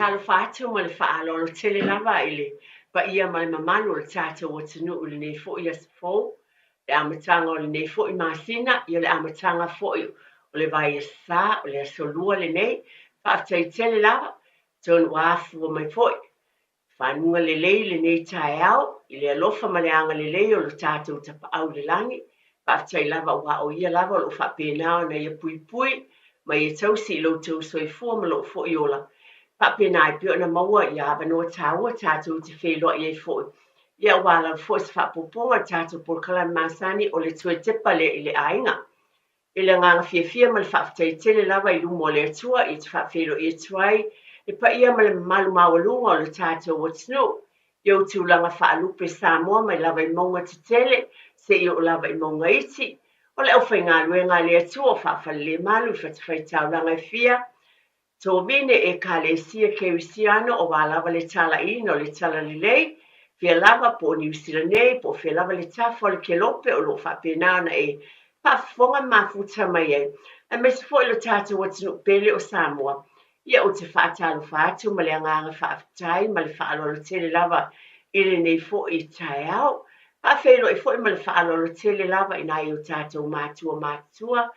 talo fatu mo le faalo lo tele lava ile pa ia mai mamanu le tata o tunu o le nei fo ia fo le amatanga o le nei fo I masina ia le amatanga fo o le vai sa o le solua le nei pa tai tele lava ton wafu mai fo fanunga le nei tai au ile alofa maleanga le o lo tata o tapa au le langi pa tai lava wa o ia lava lo fa pena na ia pui pui mai e tausi lo tau soifua ma lo fo iola pa pena I pio na maua ia bano taua tatu te whelo I fo. Ia wala fo se fa poponga tatu por kala masani o le tue tepa le ile ainga. Ile nganga fia mal fa ftai tele lava I lumo le tua I te fa whelo I tuai. E pa ia mal malu mawalunga o le tatu o tino. Iau tu langa fa alupe Samoa mai lava I maunga te tele se I o lava I maunga iti. O le au whai ngā luenga le tua fa le malu fa te whai tau langa fia. So vine e kalesia kewisiano o lava le tala ino le tala lilei, fia lava po New Zealand nei, po fia lava le tafo le kelope o lo whapenana e pafonga mafuta mai e. A mesi fo ilo tata watinu pele o Samoa. Ia o te whaatalo whaatu ma le anganga whaafitai ma le whaalolo tele lava ile nei fo I tai au. Pa whelo e fo I ma le whaalolo tele lava I nai o tata o mātua.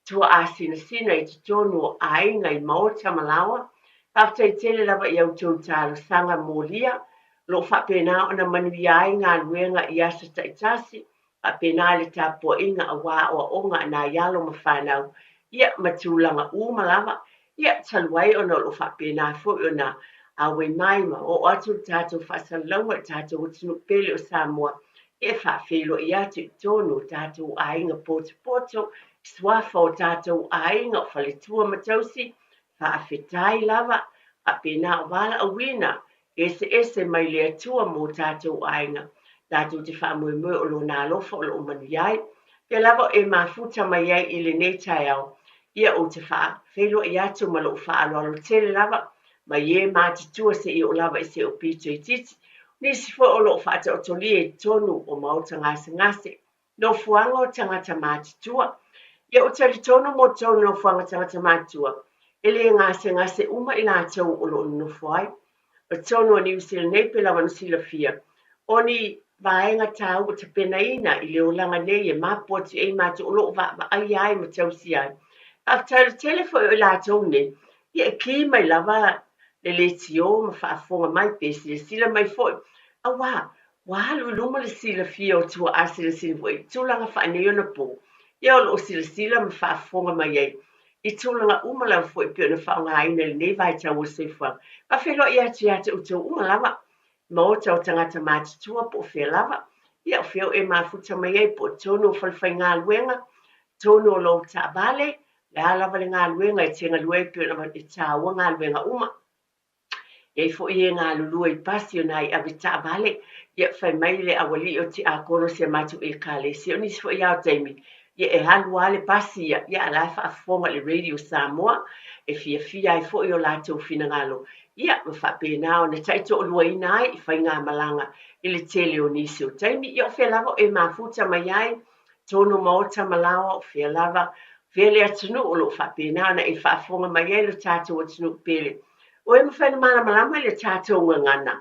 Tua asina sina I te tonu o ainga I maota malawa. Pafta I tele lava I au tau talo sanga molia. Lo whapena o na manui ainga luenga I asa taitasi. Whapena le tapo inga a wā o onga na yalo mawhanau. Ia matulanga malawa. Ia taluai o na lo whapena fo o na awe maima. O atu tato whasalonga tato utinu pele o Samoa. Ia whawhelo I atu tonu tato ainga poto. Swafa o tātou ainga o whaletua matausi, whaafetai lava, a pena o wala a wina, ese mai lea tua mō tātou ainga. Tātou te whaamue o lo nā lofa o lo manuiai, pe lava e mafuta mai ai I le nei tai au, ia o te whaafelo I atu ma lo whaaloalo tele lava, mai e mātitua se I o lava I se o pito I titi, nisi fo o lo whaata o toli e tonu o mauta ngase, no fuanga o tangata mātitua, Ia o tali tono mo tono no fuanga tangata mātua. Ele ngase uma I nātou o lo no fuai. O tono o New Zealand nei pe lawa no sila fia. Oni vaenga tau o te pena ina I leo langa nei e mapoti e mātou o lo va ai ma tau si ai. After telefo o lātou ne, ia ki mai lava le tio ma whaafonga mai pesi sila mai foi. Awa, wahalu luma le sila fia o tua asila sila foi. Tūlanga whaaneo na po. Ia o lo sila ma whaafonga mai ei. I tūlanga umala fo I pio na whaonga aina le nei vai tau o seifuang. Pa whelo I ati o tau umalawa. Ma o tau tangata mātitua po whea lava. Ia o wheo e mafuta mai ei po tono o whalwhai ngā luenga. Tono o lo ta bale. Le alawa le ngā luenga I tenga lue pio na I tāua ngā luenga uma. Ia fo I ngā lulua I pasi o nai awi ta bale. Ia whai mai le awali o ti a koro sia matu e kale. Si o nisi fo I au taimi. Ia e halu ale pasi ia ala whaafonga le radio Samoa e fia ai fo I o lātou fina ngalo. Ia ma whapena o na taito o lua ina ai I whai ngā malanga I le tele o nisi o taimi. Ia o whea lava e mafuta mai ai tono maota malawa o whea lava whea le atunu o lo whapena na e whaafonga mai ai le tātou o tunu pele. O e mawhena mana malama le tātou ngana.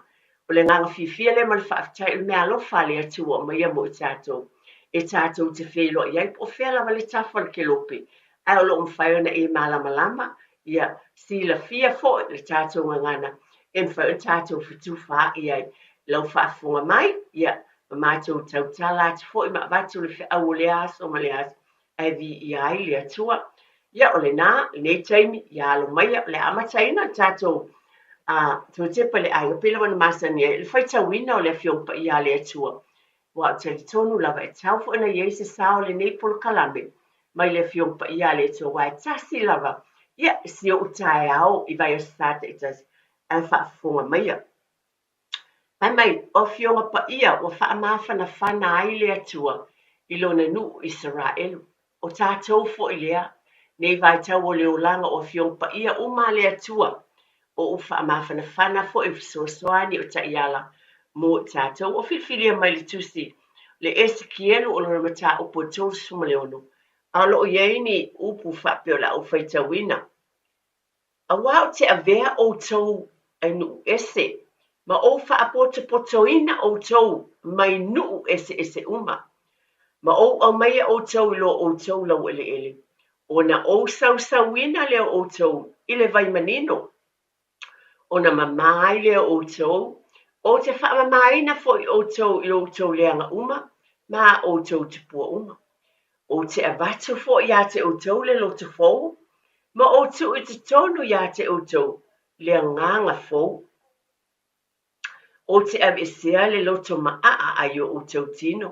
O le nganga fifia le ma le whaafitai le mea lo whale atua mai a mo I tātou. E tātou te whelo I ai, o whea lava le tafo le kelope. Ai o lo mwhaiona e malama, ia sila fia fo le tātou ngana. E mwhaiona tātou fitu wha I ai. Lau whaafunga mai, ia, ma mātou tau tala ati fo I ma batu le whea au le aso ma le aso. Ai vi I ai le atua. Ia o le nā, le taimi, ia alo mai, le amataina tātou. Tō tepa le ai, o pila wana masani, le whaitawina o le whiopa I a le atua. Wa tali tonu lava e tau fo na yei se sao le nei polo kalame. Mai le whiompa I a le tō wai tasi lava. Ia si o utai au I vai o sata I tasi. A whaafonga maia. Mai o whionga pa ia o whaamawhana whana ai le atua. I lona nu Israel. O tātou fo I lea. Nei vai tau o leo langa o whiompa ia o ma le atua. O whaamawhana whana fo I fisosoani o ta iala. Mo tātou o whiwhiria mai le tusi. Le Ezekielu o lona mata upo tō sumaleono. A lo iei ni upu whapeo la o whaitawina. A wao te avea o tō ai nu ese ma o fa'apotopotoina outou mai nu'u ese uma ma o au mai outou lo outou lau ele ona ou sausauina le outou i le vaimanino ona mamā ai le outou o te whaamamaina fo'i outou i outou leanga uma ma outou tupua uma o te avatu fo'i ia te outou le loto fou ma outou i te tonu ia te outou le nganga fou o te avesea le loto maa'a ai o outou tino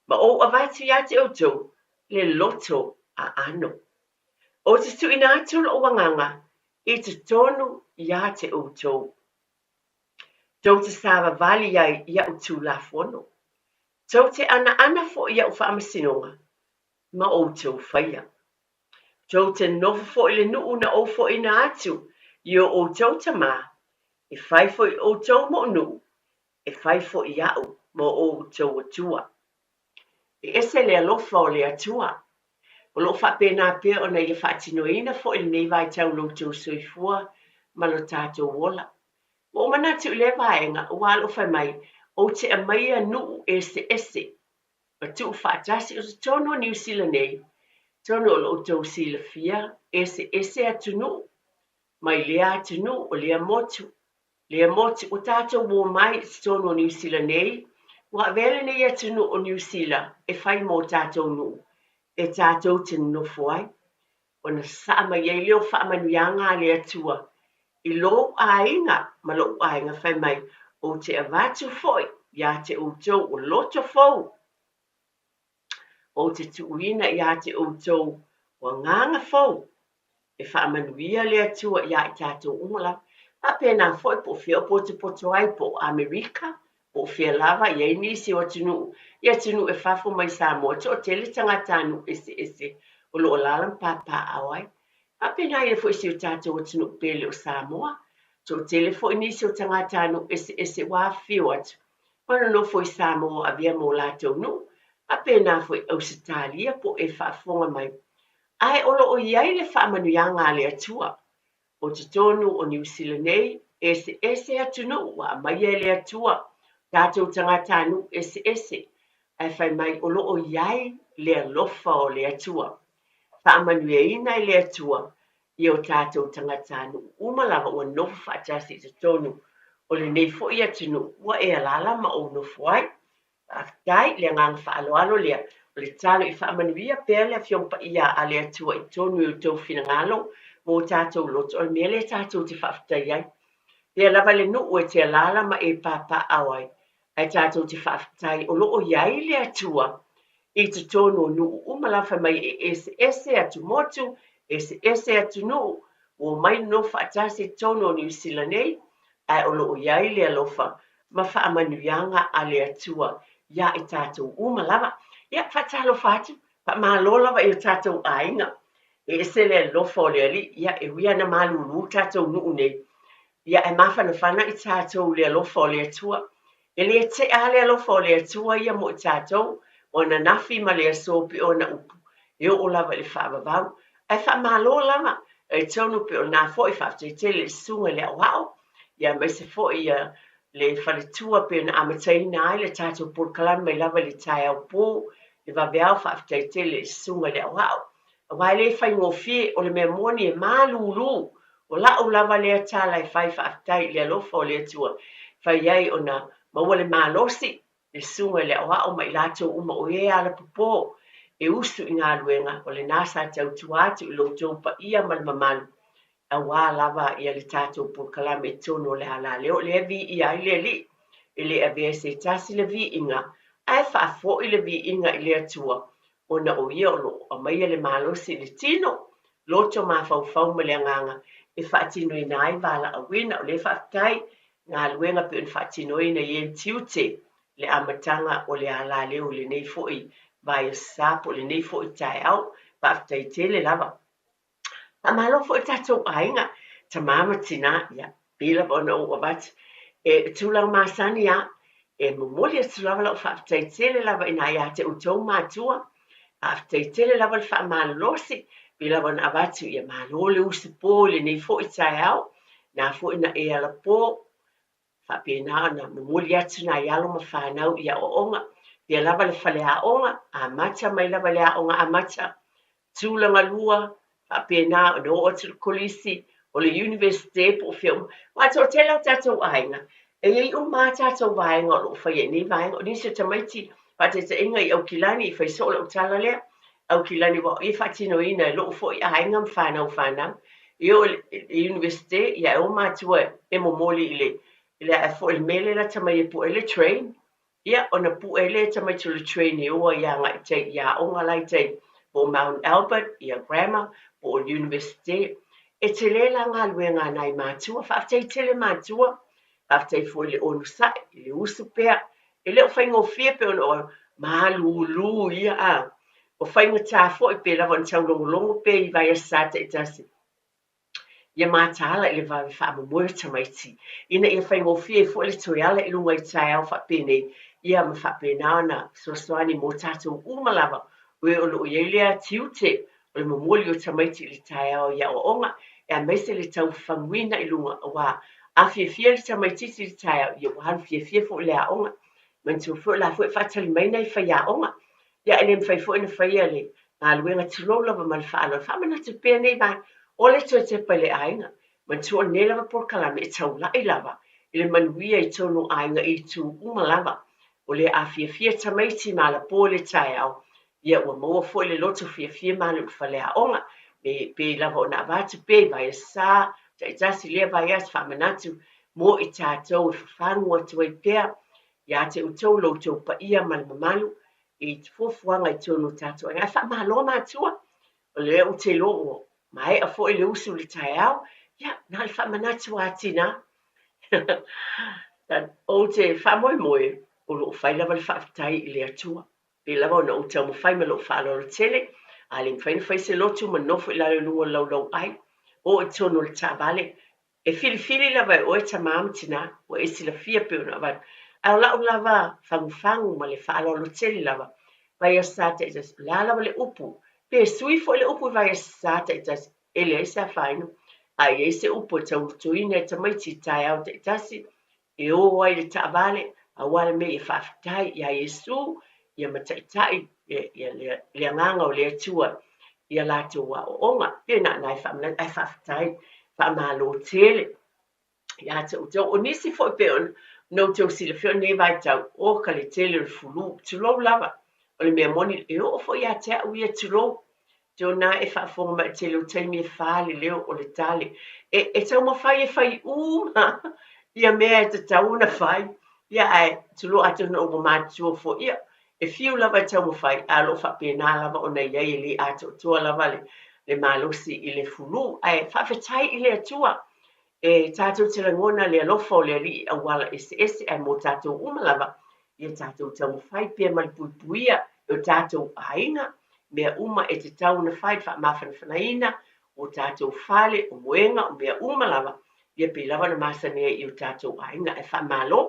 ma o avatu ia te outou le loto a ano o te tuina atu lo wanganga i te tonu ia te outou tau te sawa vali ai ia utu la fono tau te ana fo ia u whaamasinonga ma outou whaia tau te nofu fo i le nuu na o fo ina atu i o outou tama e whai fo i outou mo nuu e whai fo i au mo outou atua e ese le alofa o le atua o lo whapena pia o na i whaatinoina fo i nei vai tau loutou soifua ma lo tātou wola o mana tu le vaenga o walo whai mai o te amaia nuu ese ma tu whaatasi o te tono New Zealand nei tono o loutou silafia ese atu nuu mai lea atu nuu o lea motu o tātou wo mai tono New Zealand nei wa vele nei atu nuu o New Zealand e whai mo tātou nuu e tātou te nofo ai o na saa mai e leo whaamanuianga le atua i lo ainga ma lo ainga whai mai o te avatu foi ia te outou o loto fou o te tuuina ia te outou o nganga fou e whaamanuia le atua ia i tātou umala a pena foi po whio po te poto ai po Amerika po whia lava ia i nisi o tunu ia tunu e whafo mai Samoa o tele tangata anu ese o lo lalam papa awai a pena ia foi si o tātou o tunu pele o Samoa so tele foi nisi o tangata anu ese wa whio atu mana no foi Samoa a via mo latou nu a pena foi Australia po e whafonga mai ai olo o iai le whaamanuianga le atua o te tonu o New Zealand nei ese atu no wa mai le atua tātou tangata anu ese ai whai mai olo o iai le alofa o le atua whaamanuiaina le atua i o tātou tangata anu umalawa ua nofu whaatasi te tonu o le nei fo i atu no ua e alala ma o nofu ai aftai le ngang whaaloalo lea o le talo i whaamanuia pēr le whiompa ia a le atua i tonu i o tau whinangalo mo tātou loto o mea le tātou te whaafitai ai le lava le nuu e te alala ma e papa awai ai tātou te whaafitai o loo iai le atua i te tonu o nuu umalawa mai e ese atu motu ese atu nuu o mai no whaatasi tonu o New Zealand nei ai o loo iai le alofa ma whaamanuianga a le atua ia i tātou umalawa ia whaatalo whatu pa mālola wa i o tātou ainga e se le alofa o le ali ia e wia na malulu tātou nuu nei ia e mawhanawhana i tātou le alofa o le atua e le te a le alofa o le atua ia mo i tātou o na nafi ma le asopi o na upu e o lava le whaavavau ai whaamalola ma e tonu pe o nā fo i whafte te le sunga le awao ia mai se fo i le whaletua pe na amataina ai le tātou pulkalan mai lava le tai au pō le vaveau whafte te le sunga le awao wai le whai ngofie o le mea moni e malulu o lau lava le atala e whai whaftai le alofa o le atua whai ai o na maua le malosi le sunga le awao mai latou uma o e ala popo e usu i ngā luenga o le nasa tau tuatu i loutou pa ia malmamalu a wā lava ia le tātou pulkalame e tono le ala leo le vi ia i le li i le avea se tasi le vi inga ai whaafo i le vi inga i le atua o na o ia o lo a maia le malosi le tino loto ma fau ma le anganga e whaatino i nai wala a wina o le whaftai ngā luenga pe un whaatino i na ien tiute le amatanga o le ala leo le nei foi vai o sapo le nei foi tai au whaftai tele lava a malo foi tatou ainga ta mama tina ia pila bona o wat e tulang masani ia e momoli e tulava la whaftai tele lava ina ia te utou matua whaftai tele lava le wha malosi pila bona avatu ia malole usipo le nei foi tai au na foʻi na e ala pō faapena na mamuli atu na ialo ma fanau ia ooga ia lava le faleaʻoga amata mai lava le aʻoga amata tulaga lua faapena ona oo atu le kolisi o le universite po o fia uma maatoʻatele o tatou aiga e iai uma tatou vaega o loo faia nei vaega o nisi o tamaiti faataʻitaʻiga i aukilani i faiso o le ʻautala lea aukilani ua o ia faatinoina e loo foʻi aiga ma fanau ia o le universite ia e o matua e momoli i le ae foʻi le mele la tamai e puʻe le train ia ona puʻe le tamaiti o le train e ua ia gaʻitai ia aʻoga laitai po Mount Albert ia grammar po o le universite e tele la galuega ana i matua faafetai tele matua faafetai foʻi le onusaʻi i le usu pea e lē o faigofia pe ona o malūlū ia a o faigatā foʻi pe lava ona taulogologo pe i vai asa taʻitasi ia matala i le vave faamomoe o tamaiti ina ia faigofia foʻi le toeala i luga i taeao faapenei ia ma faapena ona soasoani mo tatou uma lava ue o loo iai lea tiute o le momoli o tamaiti i le taeao ia ooga e a maise le taufafaguina i luga ua afiafia le tamaititi i le taeao ia ua halufiafia foʻi le aʻoga mantua foʻi la foʻi faatalimaina i fai aʻoga ia e lē mafai foʻi na faia le galuega tulou lava ma le faaloa faamanatu pea nei vai o le toetepa i le aiga mantua o lenei lava polokalame e taulaʻi lava i le manuia i tonu aiga i tuuma lava o le afiafia tamaiti ma lapō le taeao ia ua maua foʻi le loto fiafia ma le faleaʻoga pe lava ona avatu pe i vai asā taʻitasi lea vai asa faamanatu mo i tatou e fafagu atu ai pea iā te outou loutou paia ma le mamalu i fuafuaga i tonu tatou aiga e faamaloa matua o le u te loo ma eʻa foʻi le usu le taeao ia na le faamanatu atina ou te faamoemoe o loo fai lava le faafetai i le atua pe lava ona ou taumafai ma loo faalolotele a le mafai na fai se lotu ma nofo i laloluga o laulau ai o i tonu le taavale e filifili lava e oe tamā ma tinā ua e silafia pe ona avatu ae o laʻu lava fagufagu ma le faalolotele lava vai asa taʻitasi la lava le upu pe sui foʻi le upu i vai asa taʻitasi e leai se afainu a iai se upu e taulotuina e tamaiti i taeao taʻitasi e o ai le taavale aua le mea ia faafetai iā iesu ia mataʻitaʻi le agaga o le atua ia latou aʻooga pena na ae faafetai faamālō tele iā te outou o nisi foʻi pe ona noutou silafia o nei vaitau o ka le tele o le fulū tulou lava o le mea moni e oo foʻi iā te aʻu ia tulou Jona e whaafonga mai te leo taimi e whaale leo o le tale. E tau mawhai e whai uma. Ia mea e te tauna whai. Ia ai, tulo atu na o mātua fo ia. E fiu lava e tau mawhai. A lo whapena lava o nei ei li atu tua lava le malosi i le fulu. Ai, whawhetai i le atua. E tātou te rangona le alofa o le ali a wala ese ai mo tātou uma lava. Ia tātou tau mawhai pia malipuipuia o tātou ainga. Mea uma e te tau na whai wha mawhanawhanaina o tātou whale o moenga o mea uma lava. Ia pe lava na masanea i o tātou ainga e wha malo.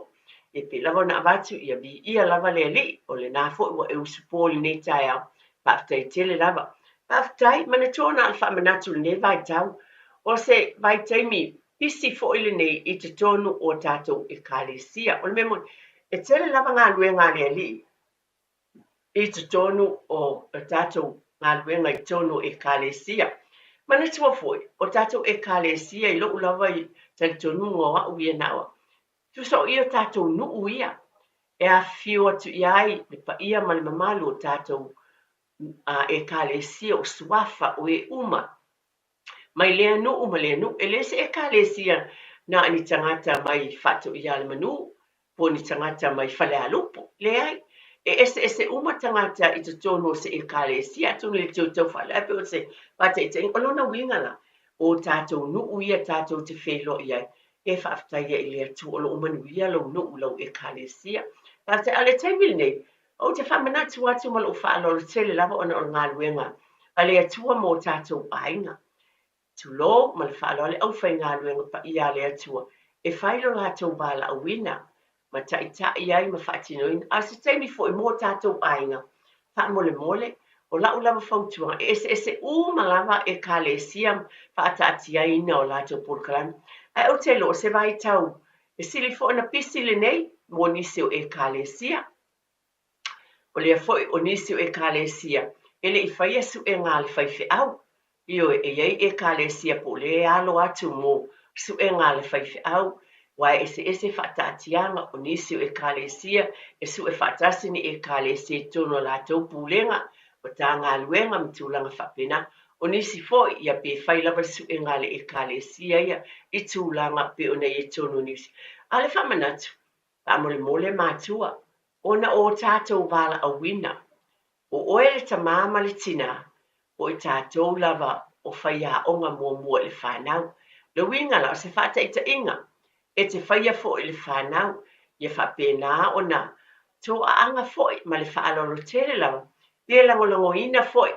Ia pe lava na avatu ia vi ia lava le ali o le nafo i wa e usupoli nei tai au. Paftai tele lava. Paftai mana tōna al wha manatu le nei vai tau. O se vai taimi pisi fo ile nei i te tonu o tātou e kālesia. O le memo e tele lava ngā lue ngā le ali. I te tonu o tātou ngā luenga i tonu e kālesia. Mana tua foi, o tātou e kālesia i loo lava i tali tonu ngā wau ia nawa. Tu so i o tātou nuu ia. E a whio atu iai, le pa ia mali mamalu o tātou e kālesia o suafa o e uma. Mai lea nuu ma lea nuu. E lese e kālesia na ani tangata mai whatu ia le manu. Po ni tangata mai whale alupo. Leai. E ese uma tangata i te tono se e kālesia, tonu le tau whale, ape o se pate te o lona wingala o tātou nuu ia tātou te whelo iai, e whaaftai ia i lea tu o lo umanu ia lo nuu lau e kālesia. Pate ale taimil nei, o te whamanatu atu ma lo whaalo le tele lava ona o ngā luenga, a lea tua mo tātou ainga. Tu lo, ma le whaalo ale au whai ngā luenga pa ia lea tua, e whailo lātou wala a wina, ma taʻitaʻi ai ma faatinoina a se taimi foʻi mo tatou aiga faamolemole o laʻu lava fautuaga e ese uma lava e kalesia faataatiaina o latou polokalame Ai o te lo se vai tau. E sili fo na pisi le nei, mo nisi o ekalesia. O lea foi o nisi o ekalesia. Ele I whaia su e ngā le whaiwhi au. Io e iei ekalesia po le alo atu mo su e ngā le whaiwhi au. Wai ese whataatianga o nisi o ekalesia e su e whatasi ni ekalesia tono la tau pulenga o tā ngā luenga mtulanga whapena. O nisi foi ia pe whailawa su e ngā le ekalesia ia I tūlanga pe o nei e tono nisi. Ale whamanatu, pa mole mātua, ona o tātou wala a wina, o oe le tamama le tina, o I tātou lava o whaia onga mua le whanau. Le winga la o se whata ita inga, e te whaia fo I le whanau, ia whapena ona, tō a anga foi ma le whaalolo tere lava, pia lango ina foi,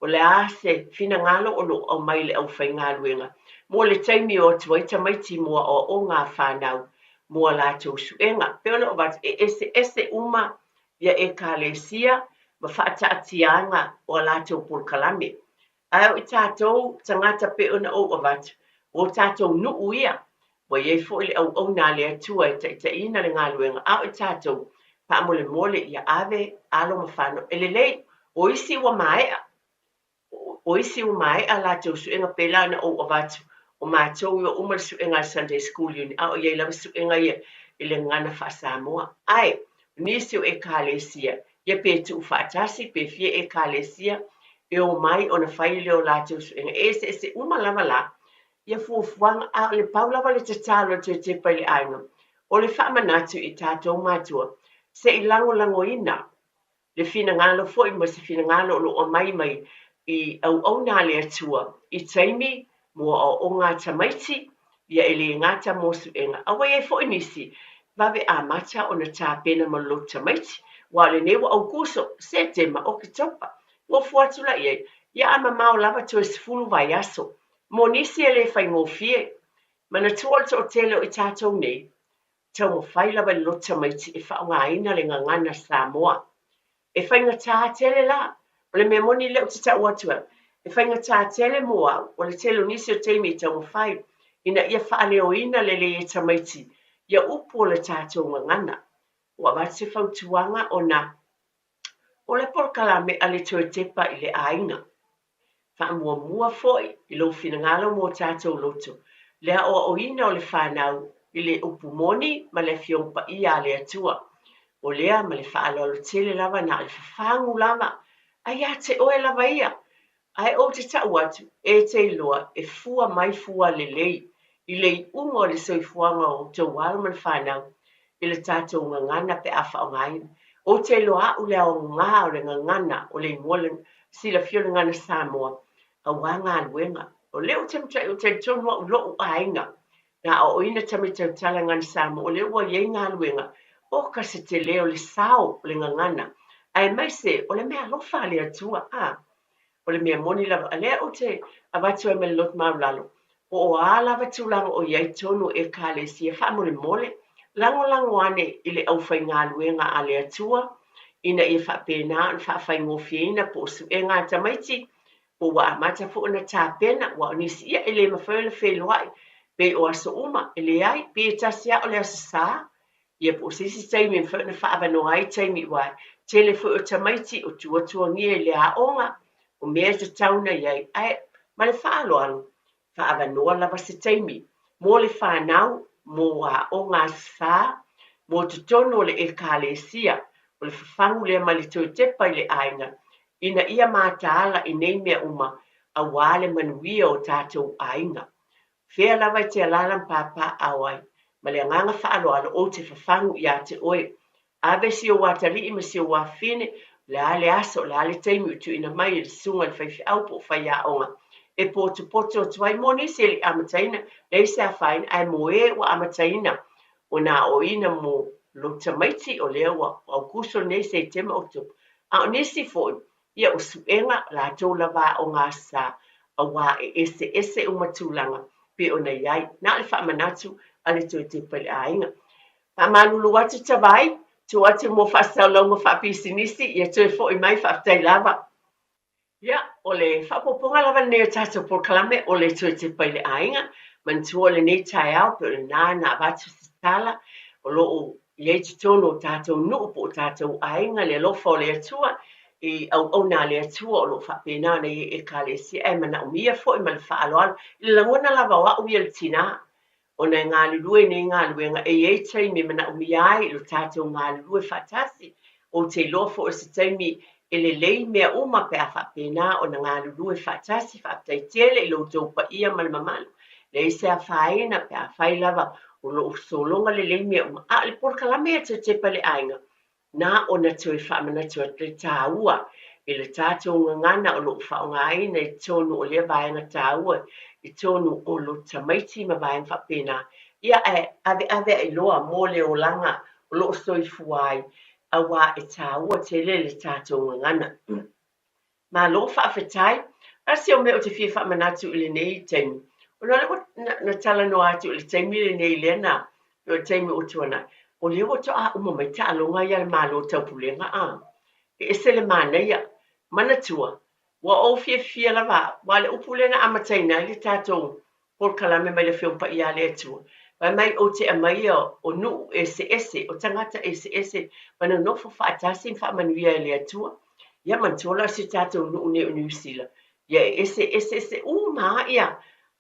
o le ase fina ngalo o lo au mai le au whai ngā luenga. Mo le taimi o tuaita maiti mua o ngā whanau, mua la tau suenga. Peona o wat ese uma ia ekalesia, ma whaataatianga o la tau pulkalame. Ai o I tātou tangata peona o wat, o tātou nuu ia, wa iei fo le au nā le atua ta ina le ngā luenga. Ai o tātou, pa mole ia ave alo mawhano. Elelei, o isi wa maea, o isi wa maea la tau suenga pelana o watu. O mātou o umar suenga Sunday School Uni, a o iei lawa suenga ia le ngana whaasamoa. Ai, nisi o ekalesia, ia pe tu whaatasi, pe fie ekalesia, e o mai o na whai leo lātou suenga. Ese umalawa la, ia fuafuanga a le paulawa le tatalo te pai le ainga. O le whaamanatu I tātou mātua, se I lango ina, le fina ngalo foi ma se fina ngalo o mai I au nā le atua, I taimi, mua o ngā tamaiti, ia ele ngata mo suenga. Awa e fo nisi, vawe a mata o na tā pena ma lo tamaiti, wa le newa au kuso, se te ma o kitopa. Ngo fuatula iei, ia ama mao lava to esfulu vai aso, mo nisi ele fai ngō fie, mana tuol to o tele o I tātou nei, tau mo fai lava lo tamaiti e whao ngā ina le ngangana Samoa. E whai ngā tā tele la, o le mea moni leo te tau atua, e whai ngā tā tele mua, o le tele nisi o teimi tau mo fai, ina ia whaaleo ina le e tamaiti, ia upo le tātou ngangana. Wa wat se whautuanga o na, o le porkalame a le toe tepa I le ainga. Wha mua foi, I lo fina ngalo mo tātou loto, lea o ina o le whanau, I le upumoni ma le fiongpa ia le atua, o lea ma le whaalolo tele lava na le whafangu lava, ai a te oe lava ia, ai o te tau atu, e te loa, e fua mai fua le lei, I le ungo le soifuanga o te walma le whanau, I le tātou ngangana pe awha o ngai, o te loa u lea o ngā o le ngangana, o le mwalen, sila fio ngana Samoa, a wanga luenga, o leo o te tonua u lo u ainga, na o ina tamitau tala ngana Samoa, o leo wa iei ngā luenga, o ka se te leo le sao le ngangana, ai mai se, o le mea lofa le atua, o le mea moni lava, alea o te avatu e me lot maulalo, o lava tūlanga o iei tonu ekalesia, wha mole, lango ane I le au whai ngā luenga a le atua, ina I wha pēnā, wha whai ngōwhiena po su e ngā tamaiti, o wa amata fu na tā pēna, wa nisi ia ele mawhaile wheluai, pe o aso uma, ele ai, pe tasia o le aso sā, ia po sisi taimi mwhana wha avano ai taimi wai, tele fu o tamaiti o tua ngie le aonga, o mea te tauna iai, ai, ma le whaalo alo, wha avanoa lava se taimi, mo le whanau, mo o ngā sā, mo te tono le ekalesia, o le whawhangu lea ma le tau tepa I le ainga, ina ia mātaala I nei mea uma, a wale manuia o tātou ainga. Whea lava te alalam pāpā awai, ma le nganga whaaloalo o te whawhangu I a te oe, ave si o watari I ma si o wawhine, le ale aso, le ale teimi utu ina mai le sunga le whaiwhi au po whai aonga. E poto o tuai moni se li amataina, le se a whaina, ai moe wa amataina, o na o ina mo lo tamaiti o lea wa au kuso nei se tema o tupu. A o nisi foi, ia o suenga la tau lava o ngā sa, a wā ese umatulanga, pe o na iai, na le wha manatu, ale tui te pale ainga. Pa malulu atu tawai, tu atu mo whasau lau mo whapisinisi, ia tui foi mai whaftai lava. Ia, o le whapoponga lava nea tātou por kalame o le tui te pai le ainga, mantua le nei tai au pe le na vatu tala o lo ye tono tato no po tato ainga le lo fo le tua e au na le tua o lo fa pena ne e kale si e mana o mia fo e mal fa alo le ngona la wa o ye tina ona ngā lue nei ngā luenga e e taimi mana o mia ai lo tato ngā lue fatasi o te lofo o se taimi e le lei mea uma pe a whapena o na ngā lulue whatasi whaptai tele i lo tau pa ia mana mamalu. Le se a whaena pe a whailava o lo solonga le lei mea uma. A le porka la mea te pale ainga. Nā o na tui whamana tua te tāua. I le tātou ngana o lo whaonga aina i tonu o lea vaenga tāua. I tonu o lo tamaiti ma vaenga whapena. Ia ave i loa mō le o langa o lo soi fuai. Awa e tāua te le tātou ngana. Ma lo whaafetai, asi o me o te whia whaamanatu i le nei teimi. O na tala no atu i le teimi le nei lena, o teimi o tuana. O leo to a uma mai ta alonga ia le malo taupulenga a. E se le manaia, manatua, wa o whia lava, wa le upulenga amataina le tātou, por kalame mai le whiumpa ia le atua. Vai mai o te amaia o nu ese, o tangata ese, mana nofo whaatasi whaamanuia le atua. Ia mantola si tātou nu ne o New Zealand. Ia ese, maa ia,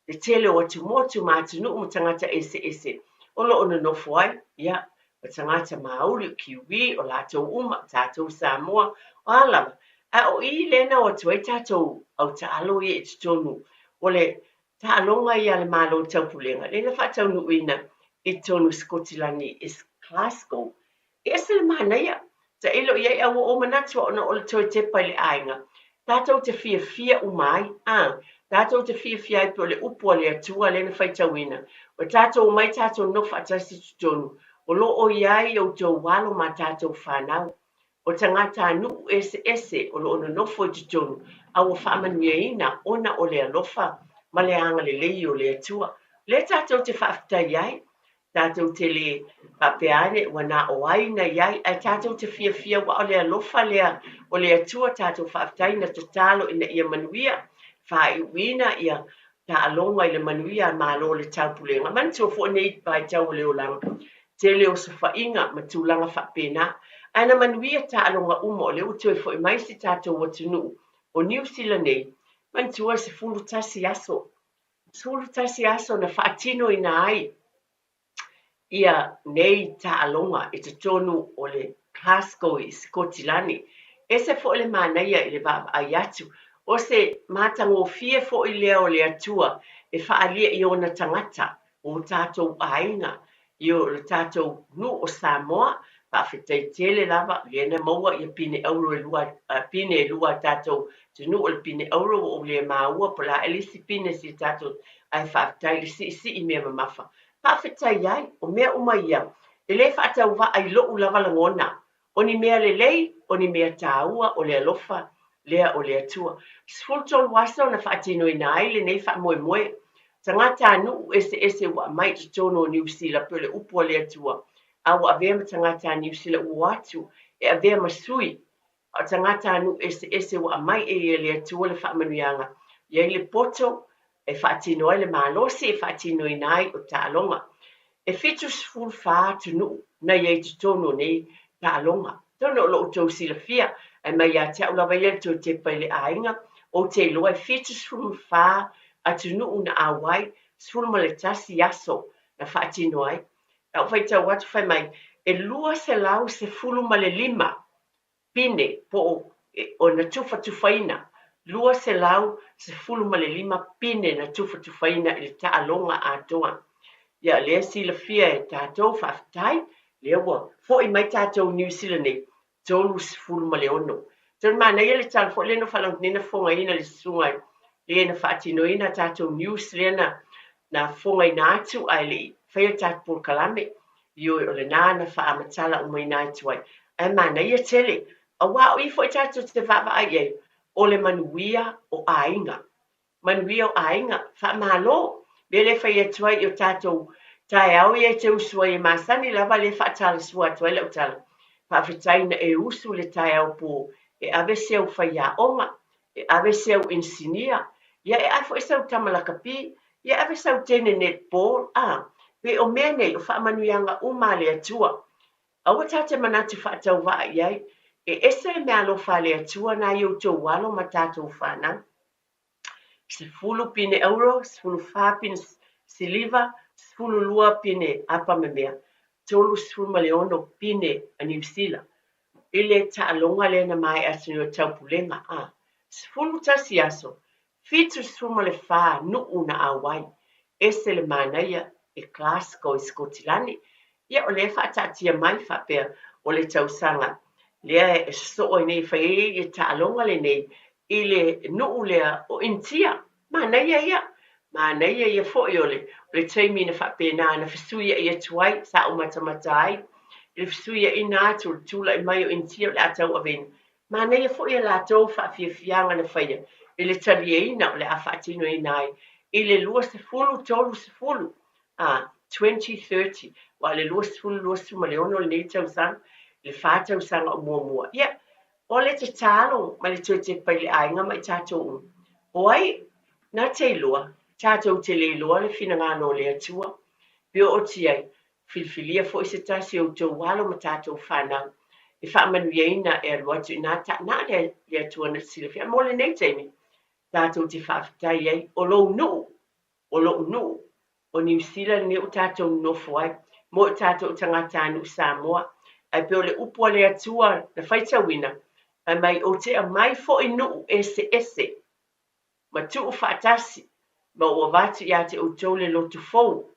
le tele o atu motu mātu nu o tangata ese. O lo ona nofo ai, ia, o tangata Māori, o Kiwi, o lātou uma, tātou Samoa, o alama. A o I lena o atu ai tātou au taalo I e tonu. O le tālonga I ale mālo taupulenga. Le na whatau nuina I tonu Skotilani is Glasgow. E ese le mānaia. Ta ilo ia au o manatua ona o le toi te pai le ainga. Tātou te fia umai, tātou te fia I po le upua le atua le na whaitauina. O tātou mai tātou no whaatasi tutonu. O lo o iai o tau walo ma tātou whanau. O tangata nu ese o lo ona nofo I tutonu. Au o whaamanuia ina ona o le alofa ma le anga le lei o le atua. Le tātou te whaafitai iai. Tātou te le papeane wana o aina iai. Ai tātou te fia wa o le alofa lea o le atua tātou whaafitai na te talo ina ia manuia. Whai wina ia ta alonga I le manuia ma lo le taupulenga. Mantua fo nei pai tau leo langa. Te leo sa inga ma tūlanga whapena. Ana manuia ta alonga uma o leo tue fo I maisi tātou watunu o New Zealand nei. Mantua se fulu tasi aso. Fulu tasi aso na whaatino ina ai. Ia nei ta alonga I te tonu o le Glasgow I Skotilani. E se fo le manaia I le vava ai atu. O se matango fie fo I lea o le atua e whaalia I ona tangata o tātou ainga. I o le tātou nu o Samoa, whawhitai tele lava, lena maua I pine euro pine lua tātou te nu o le pine euro o le maua po la elisi pine si tātou ai whawhitai si I mea mamafa. Whawhitai ai, o mea umaia, e le whaatau wa ai lo lava langona. O ni mea le lei, o ni mea tāua, o le alofa, lea o le atua. Sfultol wasa o na whaatino I nai, le nei wha moe. Tangata anu ese wa mai te tono New Zealand pele upua le atua. A wa avea ma tangata New Zealand uatu, e avea masui. A tangata anu ese wa mai e le atua le whaamanuianga. Iei le poto, e whaatino ai le malosi, e whaatino I nai o tālonga. E fitu sful wha tunu, na iei te tono nei tālonga. Tono lo tau sila fia, e mai a te aulawa iei to te pai le ainga, o te loa e fitu sful wha atunu una awai, sful ma le tasi aso, na whaatino ai. Na whaita watu whai mai, e lua se lau se fulu ma le lima, pine, po o na tufaina. Lua se lau se fulu ma le lima pine na tufaina I le taalonga atoa. Ia lea sila fia e tātou whaafitai, lea wa, fo I mai tātou New Zealand nei, tonu se fulu ma le ono. Tonu mana ia le tala fo le no whalang nina fonga ina le sungai, le na whaatino ina tātou New Zealand na fonga ina atu ai le whaia tātou por kalame, I o le nā na whaamatala o mai nā atu ai. Ai mana ia tele, a wā o I fo I tātou te whaava ai ei, o le manuia o ainga. Manuia o ainga, whaamalo, me le whaia tuai I o tātou tae au I te usua I masani lava le whaatala sua tuai le utala. Whaafetai na e usu le tae au po, e ave seu whaia onga, e ave seu insinia, ia e ai fo e sau tamalaka pi, ia ave sau tene netball pe o mea nei o whaamanuianga uma le atua. Aua tate manatu whaatau waa iai, ese le mea alofa le atua na iau tau walo ma tātou whanau. Sifulu pine euro, sifulu wha pine siliva, sifulu lua pine apa me mea. Tolu sifulu maleono pine a New Zealand. Ile ta alonga le na mai asini o tau pulenga. Sifulu tasi aso. Fitu sifulu male wha nu una awai. Ese le manaia e Glasgow i Skotilani. Ia o le whaatatia mai whapea o le tausanga. Lea e so o nei whae e ta alonga le nei. Ile nuu lea o intia. Manaia ia. Manaia ia fo'i ole. O le taimina whapena na whasuia ia tuai sa o matamatai. Le whasuia ina atu tula i mai o intia o le atau avena. Manaia fo'i la tau whaafiafianga na whaia. Ile tali e ina o le awhaatino e nai. Ile lua se fulu tolu se fulu. 2030. Wa le lua se fulu lua se maleono le nei tausanga. Le whātausanga o mua. Ia. O le te talo, ma le tue te pai le ainga mai tātou. Oai, nā te lua, tātou te le lua le whina ngāno le atua. Pio o ti ai, whilwhilia fo i se tasi o tau walo ma tātou whanau. E whaamanu ieina e alua tu nā le atua na sila whia. Mole nei teimi, tātou te whaafitai ai, o lou nuu, o New Zealand ne o tātou nofo ai, mo o tātou tangata anu Samoa. Ai pio le upua le atua na whaitawina. Mai o te a mai fo inu ese ma tu whaatasi ma o watu ia te o tole lotu fou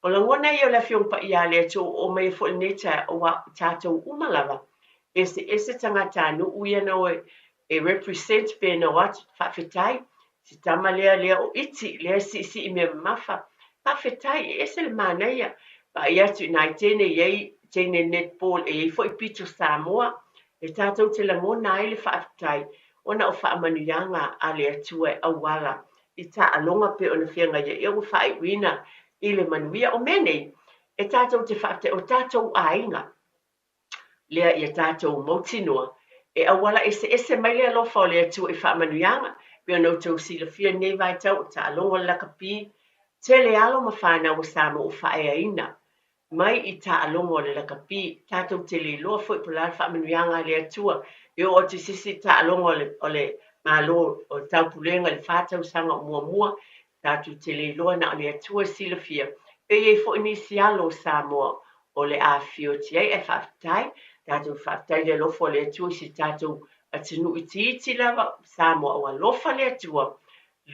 o la ngona ia la fiong pa ia le to o mai fo neta o wa tātou umalawa ese tangata nu uia na e represent pe na wat whawhetai si tamalea lea o iti lea si i me mafa whawhetai ese le mana ia pa ia tu nai tene iei tene netball e fo i pito Samoa e tātou te langona ai le whaafitai, ona o whaamanuianga a le atua e awala, i tā alonga pe o na whianga ia, e o whaaiwina i le manuia o menei, e tātou te whaafitai o tātou ainga, lea i a tātou mautinua, e awala ese mai le alofa o le atua i whaamanuianga, pe o nau tau sila whia nei vai tau, o tā alonga lakapi, te le alo ma whanau o Samoa o whaeaina, mai i ta alongo le lakapi tātou te le loa fo i pula whaamanuianga le atua e o te sisi ta alongo o le malo o tau pulenga le whātau sanga mua tātou te le loa na o le atua sila fia e e fo inisi alo Samoa o le a fio ti e whaafitai tātou whaafitai le lofo le atua si tātou atinu i iti lava Samoa o a lofa le atua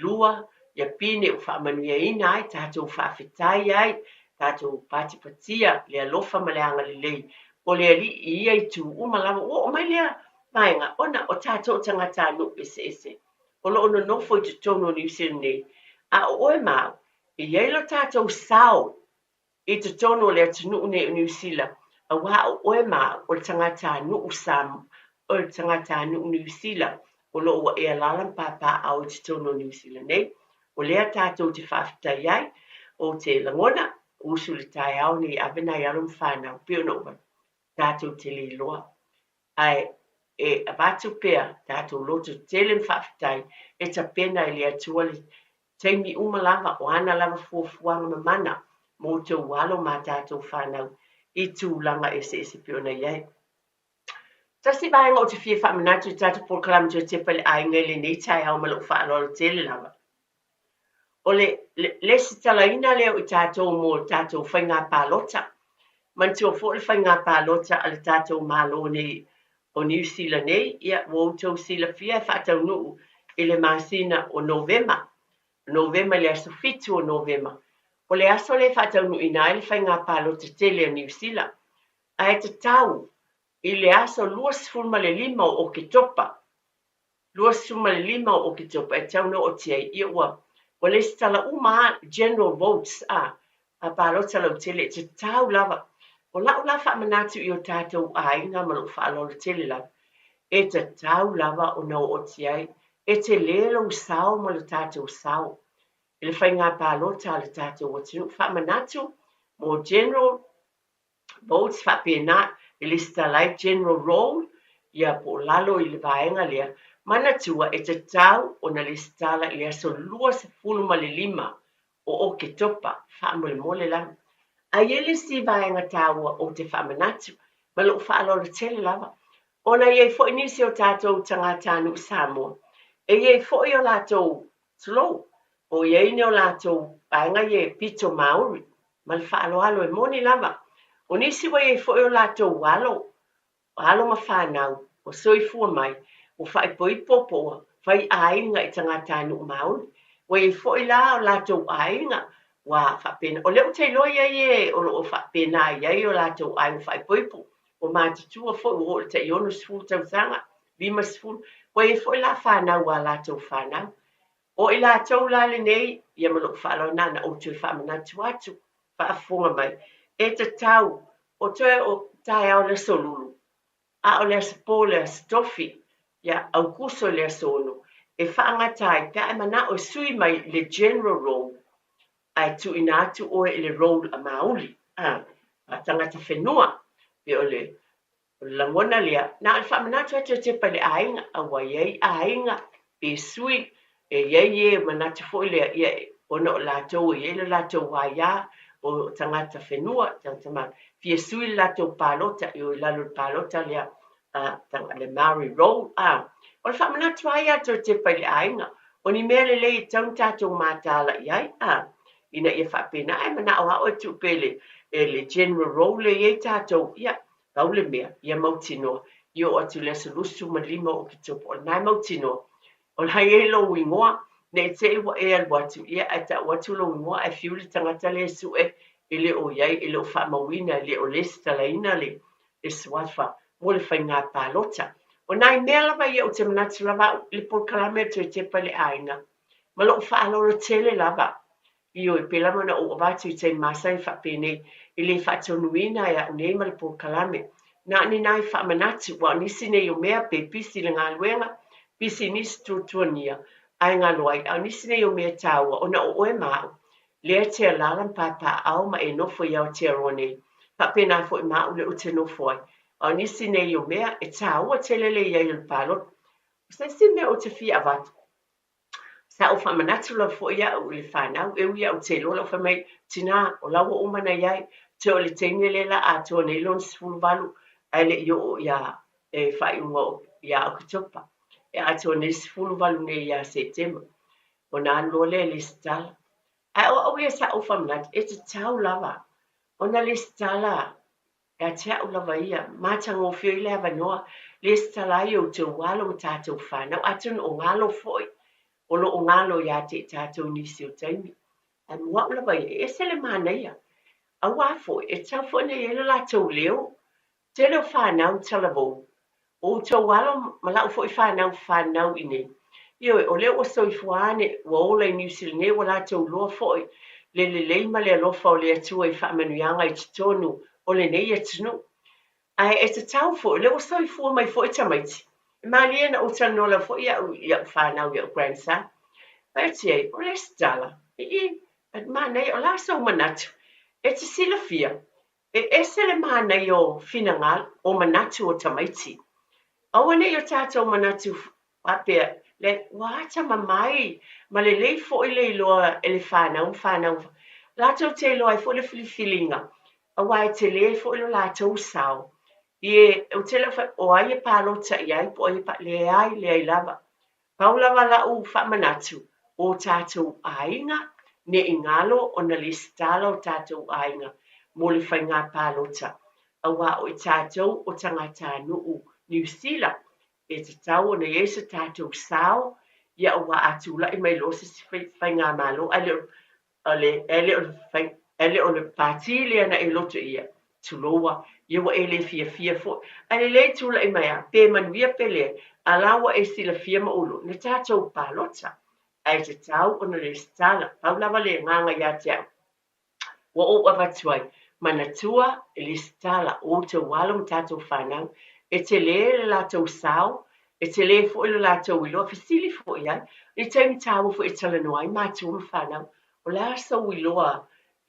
lua ia pine o whaamanuiaina ai tātou whaafitai ai tātou patipatia le alofa ma le anga lelei o le ali i ia i tu umalawa o mai lea maenga ona o tātou tangata anu ese o lo ono nofo i te tono New Zealand nei a o oe mau i eilo tātou sao i te tono le atunu nei o New Zealand a wā o oe mau o le tangata anu usam o le tangata anu New Zealand o lo ua e alalam papa au i te tono New Zealand nei o lea tātou te whaafitai ai o te langona usu le tai au ni avena i alum whanau pio no wa tātou te li loa ai e avatu pea tātou loto tele mwhawhitai e ta pena i le atua le teimi umalava o ana lava fuafuanga mamana mo te walo ma tātou whanau i tūlanga ese pio na iai tasi vaenga o te fia whamanatu tātou program tu te pale ai ngele nei tai au malo whaalola tele lava o le sitalaina leo i tātou mo tātou whainga pālota. Man tō fo le whainga pālota a le tātou mālo nei o New Zealand nei, ia wautou sila fia whaatau nuu i le māsina o Novema. Novema le aso fitu o Novema. O le aso le whaatau nuu i nai le whainga pālota tele o New Zealand. A e te tau i le aso luas fulma le lima o ke topa. Luas fulma le lima o ke topa e tau no o tia i ua. O le stala uma general votes a palota lau tele te tau lava. O lau la whaamanatu i o tātou ainga ma lau whaalola tele lava. E te tau lava o nau o tiai. E te lelo sao ma lau tātou sao. E le whainga palota le tātou o tinu whaamanatu mo general votes whapena e le stala general roll ia po lalo i le vaenga lea. Mana tua e te tau o na le stala i aso lua se fulu ma le lima o ke topa whaamole lava. A iele si vaenga tāua o te whaamanatu, ma lo whaalolo tele lava. Ona iei fo inisi o tātou tangata anu Samoa. E iei fo i o lātou slow. O iei ni o lātou vaenga ie pito Maori. Ma le whaaloalo e moni lava. O nisi wa iei fo i o lātou walo. Walo ma whanau. O soifua mai. O whaipoi popoa. Whai ainga i tangata anu Maori. Wa iei fo i la o lātou ainga. Wa whapena. O leo te loia ie o lo whapena iei o lātou ainga whaipoi po. O mātutua fo o te iono sifuru tautanga, lima sifuru, wa e fo i la whanau a lātou whanau. O i lātou la le nei, ia malo whaalo nana o tui whamanatu atu, whaafunga mai. E te tau, o tue o tae au le solulu, a o le asapo le astofi, ia au kuso le asono, e whaangatai, ka e mana o sui mai le general road, ai tu ina atu o e le road a mauli, a tangata whenua, pe o le langona lea na al whamanatu atu te pale ainga a waiei ainga e sui e iei e manatu fo lea ia ono o lātou e le lātou waia o tangata whenua tangata fie sui lātou palota i o lalo palota lea tanga le Maori Road o le whamanatu ai atu te pale ainga o ni mea le lei taun tātou mātala iai ina ia whapena e mana o hao e tu pele e le General Road le iei tātou ia kaule mea ia mautinoa io atu le solusu ma lima o ki topo o nai mautinoa o lai e lo wingoa ne te wa e al watu ia ata watu lo wingoa e fiuli tangata le su e ile o iai ile o whamawina ile o lesta laina le e swafa mo le whainga palota o nai mea lava ia o te manatu lava le por kalame tu te pale aina ma lo whaaloro tele lava io e pela mana o watu i te masai whapene i le whatonuina e a nei ma le por kalame na ni nai whamanatu wa nisi nei o mea pe pisi le ngā luenga pisi nisi tutuania ai ngā loai a nisi nei o mea taua o na o oe mau lea te alalam papa au ma e nofo iau te arone whapena fo i mau le o te nofo ai a nisi nei o mea e taua te lele iai le palot sa si mea o te fia avatu sa o whamanatu la fo ia o le whanau e uia o te lola o whamai tina o lawa o mana iai te o le teine lela a tō nei lon sifuru walu ai le io ia e whai unga ia o kitopa e a tō nei sifuru walu nei ia setema o nā lole le stala ai o ia sa o whamanatu e te tau lava o na le stala e a tea o lava ia mātanga o whio i le avanoa le stala i o te walo o tātou whanau atun o ngalo foi o lo o ngalo ia te tātou nisi o taimi ai mua o lava ia e se le mānaia a wafo e tau fo nei e le lātou leo te leo whanau talavou o tau walo malau fo i whanau i nei io o leo o soifuane ua ola i New Zealand nei wa lātou loa fo i le leima le alofa o le atua i whaamanuianga i titonu o le nei atunu ai e te tau fo leo o soifua mai fo i tamaiti e maliena o tanola fo ia whanau ia o grandson Pertie, o le stala, at manai o la so manatu, e te sila fia, e se le manai o finangal o manatu o tamaiti. Awane o tato manatu apea, le wata mamai, ma le leifo i le iloa e le whanau, lato te iloa e fo le filifilinga, a wai te leifo i lo lato sao. Ie, o te o aie palota iai, po aie pa le ai lava. Paulawa la u whamanatu. O tātou ainga, ne ingalo o na listala o tātou ainga, mo le whainga pālota. A wā o i tātou o tangata nuu New Zealand, e te tau o na iesa tātou sao, ia o wā atula i mai losa si whainga malo, ele o le pāti lea na e loto ia, tuloa, ia wa ele fia fo, ale le tula i mai a, pe manuia pele, alawa e sila fia maulo, ne tātou pālota. Ai te tau o na le stala, pau lava le nganga ia te au. Wa o awatuai, manatua e le stala o te walum tātou whanau, e te le lātou sao, e te le fo i le lātou ilo, fisili fo i ai, ni taimi tāu fo i talanoai, mātua ma whanau, o la sau iloa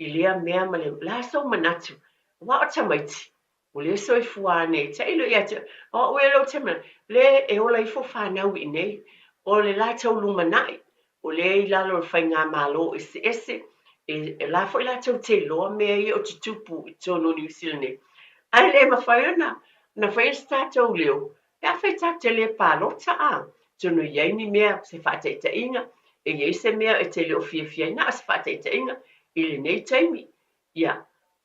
i lea mea ma le, la sau manatu, wa o tamaiti, o le so i fuane, te ilo ia te, o ue lo te mana, le e ola i fo whanau i nei, o le lātou lumanai, o le i lalo whainga malo ese e la fo la tau te loa mea i o te tupu i tono New Zealand. Ai le mawhai ana, na whai sta tau leo, e a whai ta te le pālota a, tono iei ni mea se whātai ta inga, e iei se mea e te leo fia fia ina as whātai ta inga, i le nei taimi. Ia,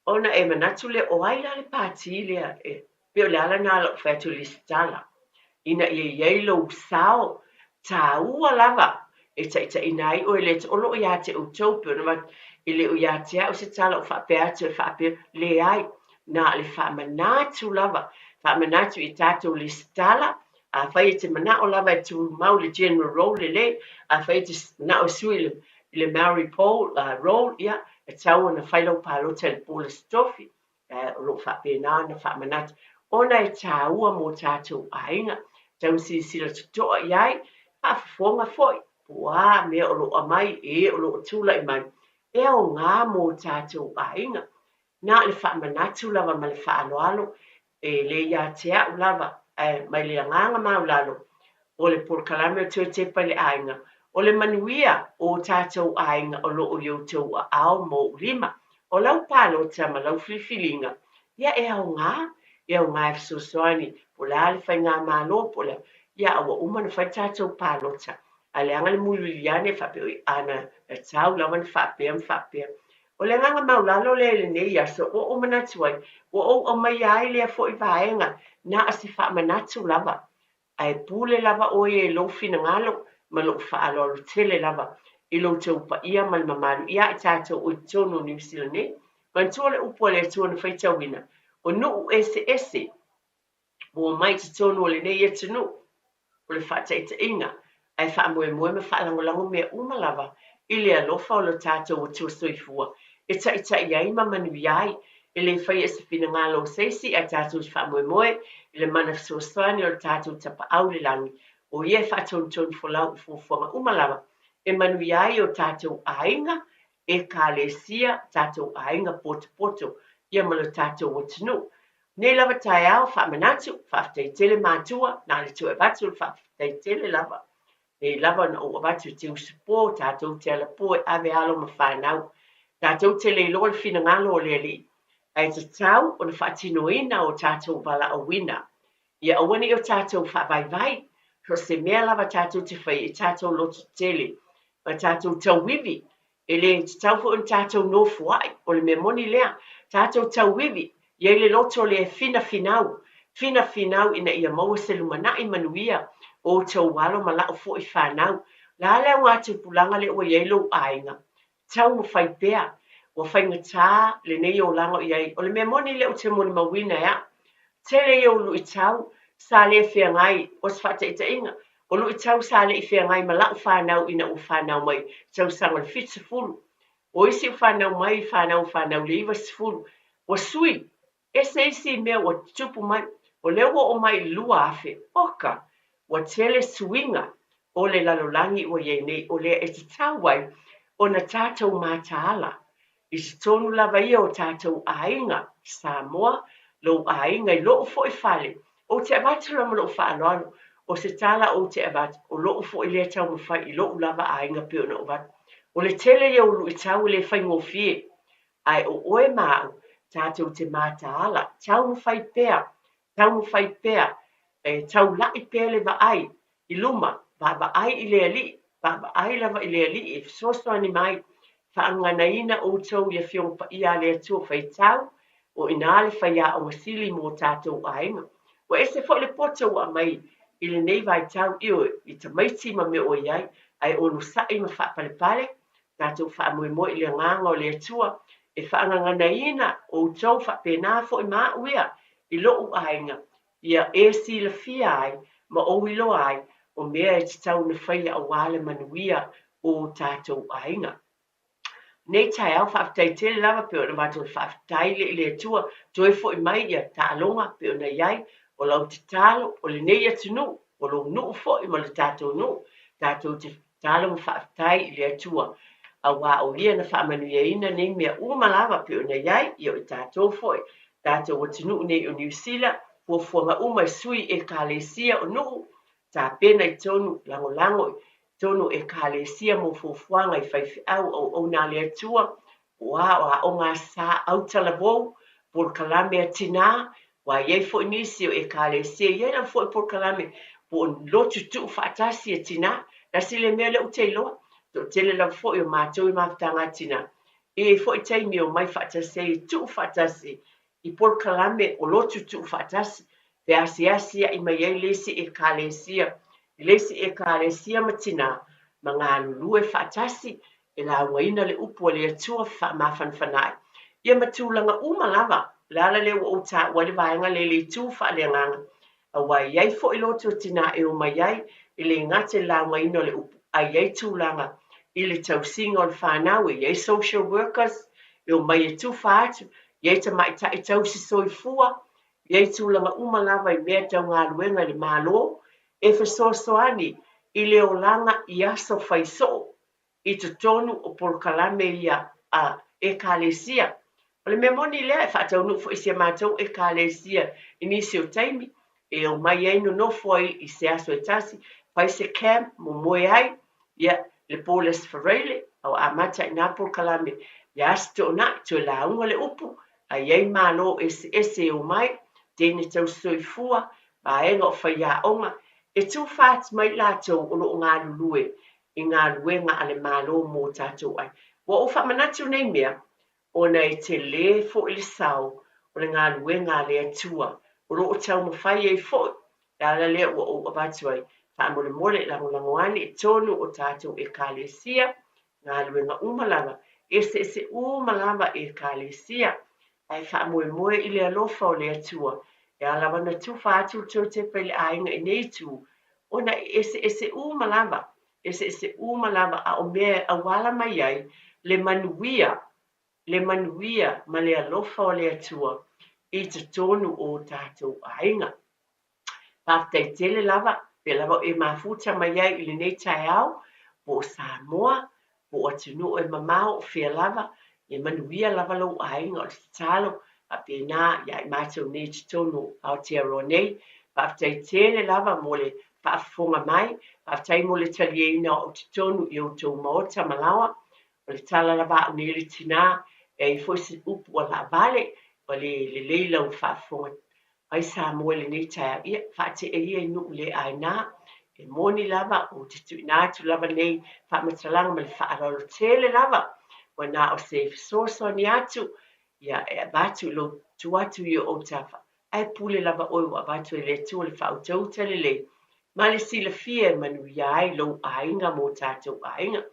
ona e manatu le o ai la le pāti lea e, peo le ala nā lo whaitu li stala. Ina iei lo sao, tā ua lava, e ta ina ai o e le te olo i a te utopio, na mat, i le o i a te au se tala o whapea te whapea le ai, na le whamanatu lava, whamanatu i tātou li stala, a whai te mana o lava e tu mau le general role le, a whai te na o sui le Mary Paul role, ia, e tau ana whailau pālota le pōla stofi, o lo whapea na whamanatu, ona e tā ua mō tātou ainga, tau si sila tutoa iai, a whafonga foi, pua mea o lo amai, e o lo tula i mai, e o ngā mō tātou ainga, na le whaamanatu lava ma le whaaloalo, e le ia te au lava, mai le anganga maulalo, o le porkalame o te pa le ainga, o le manuia o tātou ainga o lo o youtou a ao mō lima, o lau pālota ma lau whiwhilinga, ia e au ngā e fsosoani, po la le whai ngā mālo, po le, ia awa umana whai tātou pālota, a le anga le muiliane whapeo i ana, e tau lawan whapea, o le nganga maulalo le nei aso o manatu ai o mai ai le fo i vaenga na asi fa manatu lava ai pule lava o e lo fina ngalo ma lo fa alo tele lava i lo te upa ia mal mamalu ia i tātou o tono New Zealand ne man tole upo le tonu whaita wina o no ese o mai te tono le nei e tunu o le whata i te inga ai wha moe me whaalangolango mea umalava i le alofa o lo tātou o tua soifua e ta iai ma manu iai, e le whai e se whina ngā lo seisi a tātou i wha i le mana fsoaswani o le tātou tapa au le langi, o ie whaton wholau i fuafuanga umalawa, e manu iai o tātou ainga, e ka le sia tātou ainga poto, ia malo tātou o tinu. Ne lava tai au whamanatu, whaftai tele mātua, nā le tu e watu whaftai tele lava. Ne lava na o watu te usipo, tātou te ala po e ave alo ma whanau, tātou te leilo le whina ngalo o le li. Ai te tau o na whaatinoina o tātou wala o wina. Ia awane o tātou whaavai, ko se mea lava tātou te whai e tātou loto tele. Ma tātou tau wivi, e le te tau fo on tātou no fuai, o le mea moni lea, tātou tau wivi, ia le loto le fina finau ina ia maua se lumana i manuia, o tau walo ma lao fo i whanau. La lea ngātu pulanga le o ielo ainga. Tau mo fai pea, o fai ngata le nei o lango iai, o le mea moni le o te moni mawina ea, te le o lu i tau, sa le fea ngai, o se fata ita inga, o lu i tau sa le i fea ngai, ma lau whanau ina u whanau mai, tau sanga le fit sifuru, o isi u whanau mai, whanau le iwa sifuru, o sui, e se isi mea o tupu mai, o leo o mai lua afe, oka, o tele suinga, o le lalolangi o iei nei, o le e te tau wai, o na tātou mātāla. I se tonu lava ia o tātou ainga, Samoa, lo ainga i loo fo i whale. O te avatara ma loo whaaloano, o se tala o te avat, o loo fo i lea tau mawhai, i loo lava ainga pio na ovat. O le tele ia ulu i tau le whai ngofie, ai o oe māu, tātou te mātāla, tau mawhai pēa, tau lai pēa le vaai, i luma, vaai i lea li, Baba ai lava i lea li e fsoaswani mai whaanganaina o tau ia whiongpa ia lea tua whaitau o ina le whaia o masili mō tātou ainga. O ese fo le poto wa mai i le nei vai tau i ta maiti ma me o iai ai onu sai ma whapalepale tātou whaamoe i le nganga o lea tua e whaanganaina o tau whapena fo i maa uia i loo ainga ia e si la fia ai ma o ilo ai o mea e te tau na whaia a wale manuia o tātou ainga. Nei tai au whaftai tele lava peo na mato whaftai le tua, toi fo i mai ia ta alonga peo na iai, o lau te talo, o le nei atu nu, o lau nu fo i ma le tātou nu, tātou te talo ma whaftai le tua. A wā o ia na whaamanuia ina nei mea umalava peo na iai, ia o tātou fo i, tātou o tunu nei o New Zealand, fua fuanga uma sui e kālesia o nu, ta pena i tonu lango tonu e kālesia mo fuafuanga i whaifi au o nā lea tua wa o ngā sa au talavou por kalame atina wa ye fo nisi o ekalesia ye na fo por kalame po lotu tu fatasi atina la sile mele o telo to tele la fo yo matou ma tanga atina e fo tai mi o mai fatasi tu fatasi I por kalame o lotu tu fatasi te asiasia I mai lesi ekalesia matina mga lulue fatasi e la waina le upu le atua mafanfanai. Ia matulanga lava, lala le o ta wale vaenga le tu nganga. A wai iai fo I loto tina e o mai ai, I le ngate la waina le upu. A iai tūlanga I le tausinga o le whanau e iai social workers, e o mai e tu atu, iai ta mai ta I tausi soifua, iai tūlanga lava I mea tau ngā luenga le malo, e fesoasoani, I le o langa I aso faiso, I te tonu o polkalame ia a ekalesia. O le memoni lea e whaataunu fo isia mātou ekalesia I nisi o taimi e o mai ei no nofo ai I se aso e tasi pai se camp mo moe ai ia le poles farele au a mata I nā polkalame ia asto o na to la unga le upu a iei malo ese o mai tēne tau soifua a enga o whaia onga e tu whaat mai lātou o lo ngā lulue I ngā luenga ale malo mō tātou ai. Wa o whamanatu nei mea, o nei te le fo I le sau, o le ngā luenga le atua, o lo o tau mawhai e fo, la le o abatu ai, wha mole mole langolangoani e tonu o tātou e kālesia, ngā luenga umalanga, e se umalanga e kālesia, ai wha moe I le alofa o le atua, e alawa na tu whātu tau te pele ainga I nei tu, o na e se umalanga, se umalava a o mea a wala mai ai le manuia ma le alofa o le atua I te tonu o tātou ainga. Paftai tele lava, pe lava e mafuta mai ai I le nei tai au, po Samoa, po atunu e mamao o fea lava, e manuia lava lo ainga o le talo, a pe nā ia I mātou nei te tonu au te aro nei, paftai tele lava mo le whaafonga mai, paftai mo le talieina o te tonu I o tau maota malawa, o le tala lava o nele tina, e I fosi upu o la vale, o le leila o whaafonga. Ai sa mo le nei taia, ia whaate e ia inu le aina, e moni lava o te tuinatu lava nei, whaamatalanga ma le whaararo tele lava, o na o se fisoso ni atu, ia e batu lo tuatu I o tafa. Ai pule lava oi wa batu e le tu le whautau tele le, ma le sila fia manu iai lo ainga mo tātou ainga.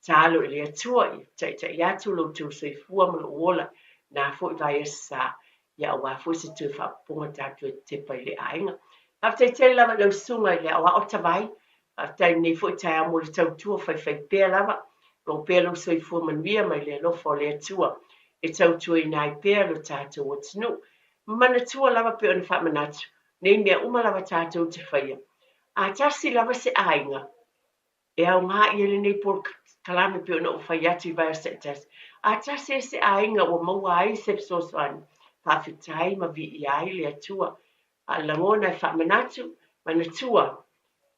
Talo le atua I tai atu lo tu soifua ma lo ola na fo I vai asa ia o wafo se tu whaponga tātou te pai le ainga. Haftai te lava lo sunga I le awa o tawai, haftai nei fo I tai amo le tau tua whai pēr lava, lo pēr lo soifua manuia mai le lofo le atua, e tau tua I nai pēr lo tātou o tinu. Mana tua lava pe ona whamanatu, nei mea uma lava tātou te whaia. A tasi lava se ainga, e au ngā I ele nei por kalame pe ona o whai atu I vai se tasi. A tasi se ainga o maua ai se psosoani, whawhitai ma vi I ai le atua. A langona e whamanatu, mana tua,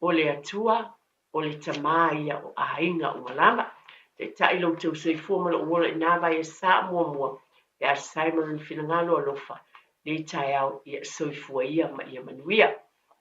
o le atua, o le tamā ia o ainga o malama. Te tai lo tau sei fōmala o wola I nā vai e sā mua, e a Simon Finangalo alofa, le tai au I soifua ia ma ia manuia.